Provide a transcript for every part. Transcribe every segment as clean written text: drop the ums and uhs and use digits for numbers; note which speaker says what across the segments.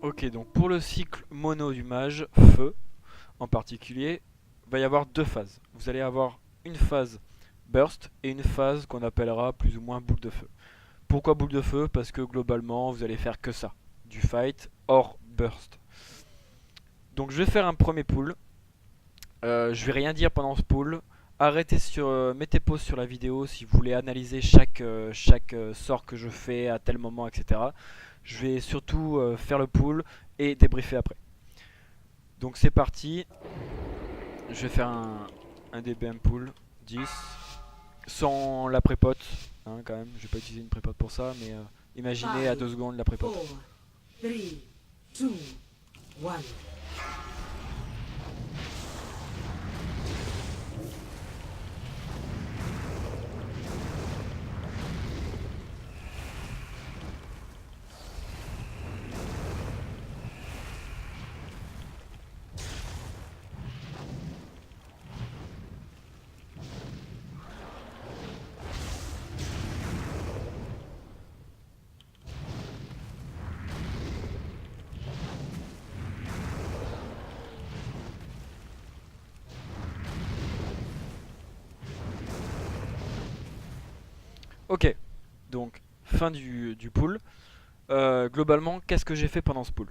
Speaker 1: Ok, donc pour le cycle mono du mage, feu en particulier, va y avoir deux phases. Vous allez avoir une phase burst et une phase qu'on appellera plus ou moins boule de feu. Pourquoi boule de feu? Parce que globalement, vous allez faire que ça. Du fight hors burst. Donc je vais faire un premier pool. Je vais rien dire pendant ce pool. Mettez pause sur la vidéo si vous voulez analyser chaque sort que je fais à tel moment, etc. Je vais surtout faire le pool et débriefer après. Donc c'est parti. Je vais faire un DBM pool 10 sans la prépote, hein, quand même. Je vais pas utiliser une prépote pour ça, mais imaginez à 2
Speaker 2: 5,
Speaker 1: secondes la prépote.
Speaker 2: 4, 3, 2, 1.
Speaker 1: Ok, donc fin du pool. Globalement, qu'est-ce que j'ai fait pendant ce pool?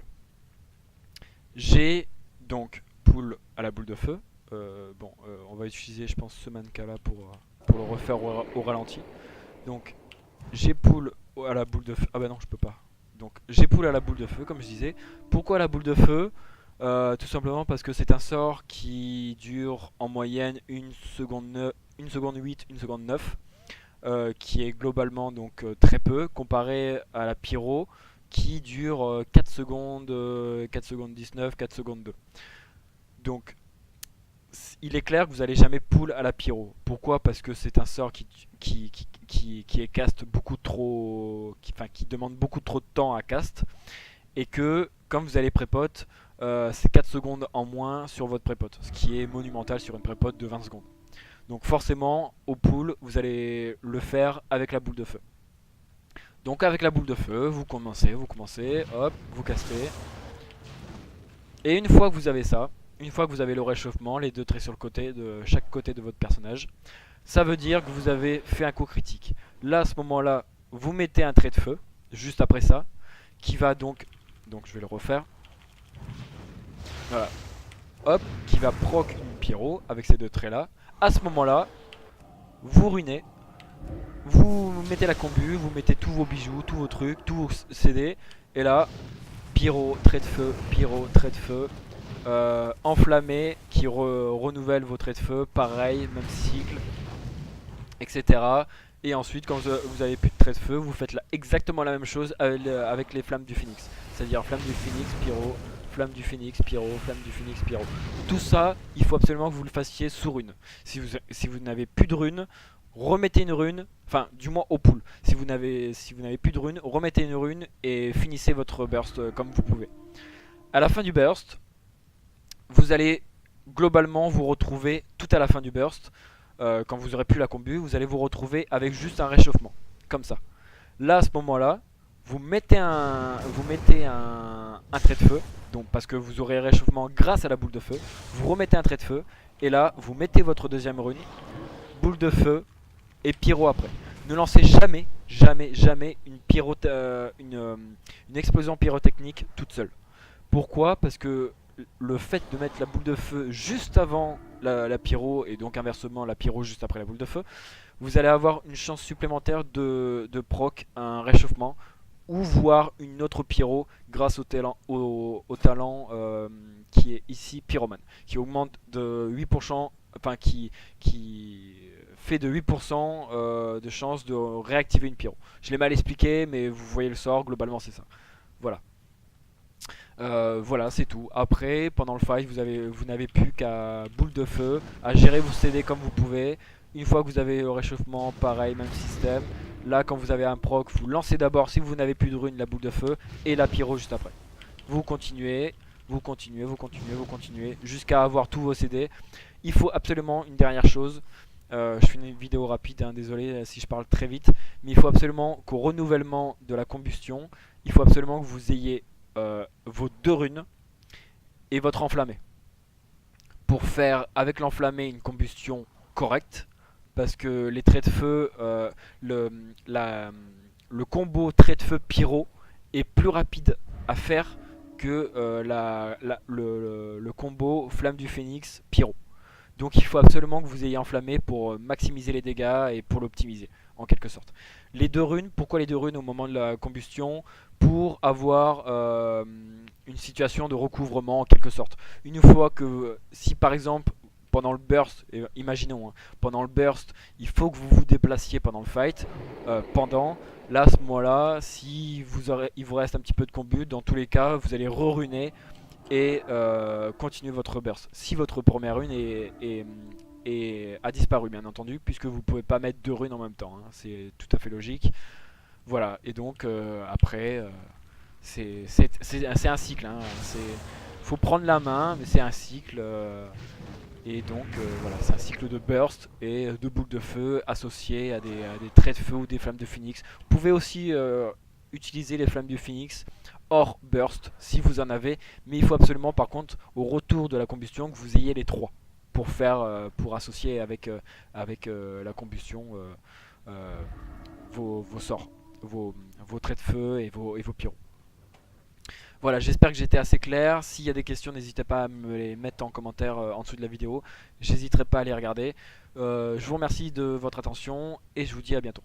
Speaker 1: J'ai donc pool à la boule de feu. On va utiliser, je pense, ce mannequin là pour le refaire au ralenti. Donc, j'ai pool à la boule de feu. Ah bah non, je peux pas. Donc, j'ai pool à la boule de feu, comme je disais. Pourquoi la boule de feu? Tout simplement parce que c'est un sort qui dure en moyenne 1 seconde 8, 1 seconde 9. Qui est globalement donc très peu comparé à la pyro qui dure 4 secondes, 4 secondes 19, 4 secondes 2. Donc il est clair que vous allez jamais pull à la pyro. Pourquoi? Parce que c'est un sort qui est cast beaucoup trop, qui demande beaucoup trop de temps à cast et que quand vous allez prépote, c'est 4 secondes en moins sur votre prépote, ce qui est monumental sur une prépote de 20 secondes. Donc forcément, au pool, vous allez le faire avec la boule de feu. Donc avec la boule de feu, vous commencez, hop, vous castez. Et une fois que vous avez ça, une fois que vous avez le réchauffement, les deux traits sur le côté, de chaque côté de votre personnage, ça veut dire que vous avez fait un coup critique. Là, à ce moment-là, vous mettez un trait de feu, juste après ça, qui va donc je vais le refaire, voilà, hop, qui va proc une pyro avec ces deux traits là. À ce moment-là, vous ruinez, vous mettez la combu, vous mettez tous vos bijoux, tous vos trucs, tous vos CD, et là, pyro, trait de feu, enflammé qui renouvelle vos traits de feu, pareil, même cycle, etc. Et ensuite, quand vous avez plus de traits de feu, vous faites exactement la même chose avec les flammes du phoenix. C'est-à-dire flamme du phoenix, pyro, flamme du phoenix, pyro, flamme du phoenix, pyro. Tout ça, il faut absolument que vous le fassiez sous rune. Si vous n'avez plus de rune, remettez une rune, enfin du moins au pool. Si vous n'avez plus de rune, remettez une rune et finissez votre burst comme vous pouvez. À la fin du burst, vous allez globalement vous retrouver tout à la fin du burst, quand vous aurez plus la combu, vous allez vous retrouver avec juste un réchauffement, comme ça. Là, à ce moment-là, vous mettez un trait de feu, donc parce que vous aurez réchauffement grâce à la boule de feu. Vous remettez un trait de feu, et là, vous mettez votre deuxième rune, boule de feu et pyro après. Ne lancez jamais, jamais, jamais une explosion pyrotechnique toute seule. Pourquoi? Parce que le fait de mettre la boule de feu juste avant la pyro et donc inversement la pyro juste après la boule de feu, vous allez avoir une chance supplémentaire de proc un réchauffement ou voir une autre pyro grâce au talent qui est ici pyromane, qui augmente de 8%, enfin qui fait de 8% de chance de réactiver une pyro. Je l'ai mal expliqué, mais vous voyez le sort, globalement c'est ça. Voilà. Voilà, c'est tout. Après, pendant le fight, vous n'avez plus qu'à boule de feu, à gérer vos CD comme vous pouvez. Une fois que vous avez le réchauffement, pareil, même système. Là, quand vous avez un proc, vous lancez d'abord, si vous n'avez plus de rune, la boule de feu et la pyro juste après. Vous continuez, vous continuez, vous continuez, vous continuez, jusqu'à avoir tous vos CD. Il faut absolument une dernière chose. Je fais une vidéo rapide, hein, désolé si je parle très vite. Mais il faut absolument qu'au renouvellement de la combustion, il faut absolument que vous ayez vos 2 runes et votre enflammé. Pour faire avec l'enflammé une combustion correcte, parce que les traits de feu, le, la- le combo trait de feu pyro est plus rapide à faire que le combo flamme du phénix pyro. Donc il faut absolument que vous ayez enflammé pour maximiser les dégâts et pour l'optimiser en quelque sorte. Les 2 runes, pourquoi les 2 runes au moment de la combustion? Pour avoir une situation de recouvrement en quelque sorte. Une fois que, si par exemple pendant le burst, imaginons, hein, pendant le burst, il faut que vous vous déplaciez pendant le fight, là à ce moment-là, si il vous reste un petit peu de combu, dans tous les cas, vous allez re-runer et continuer votre burst. Si votre première rune a disparu, bien entendu, puisque vous pouvez pas mettre 2 runes en même temps, hein, c'est tout à fait logique. Voilà, et donc après, c'est un cycle. Hein, faut prendre la main, mais c'est un cycle. Et donc voilà, c'est un cycle de burst et de boules de feu associées à des traits de feu ou des flammes de phoenix. Vous pouvez aussi utiliser les flammes du phoenix hors burst si vous en avez, mais il faut absolument par contre au retour de la combustion que vous ayez les 3 pour faire pour associer avec la combustion vos sorts, vos traits de feu et vos pyros. Voilà, j'espère que j'étais assez clair. S'il y a des questions, n'hésitez pas à me les mettre en commentaire en dessous de la vidéo. J'hésiterai pas à les regarder. Je vous remercie de votre attention et je vous dis à bientôt.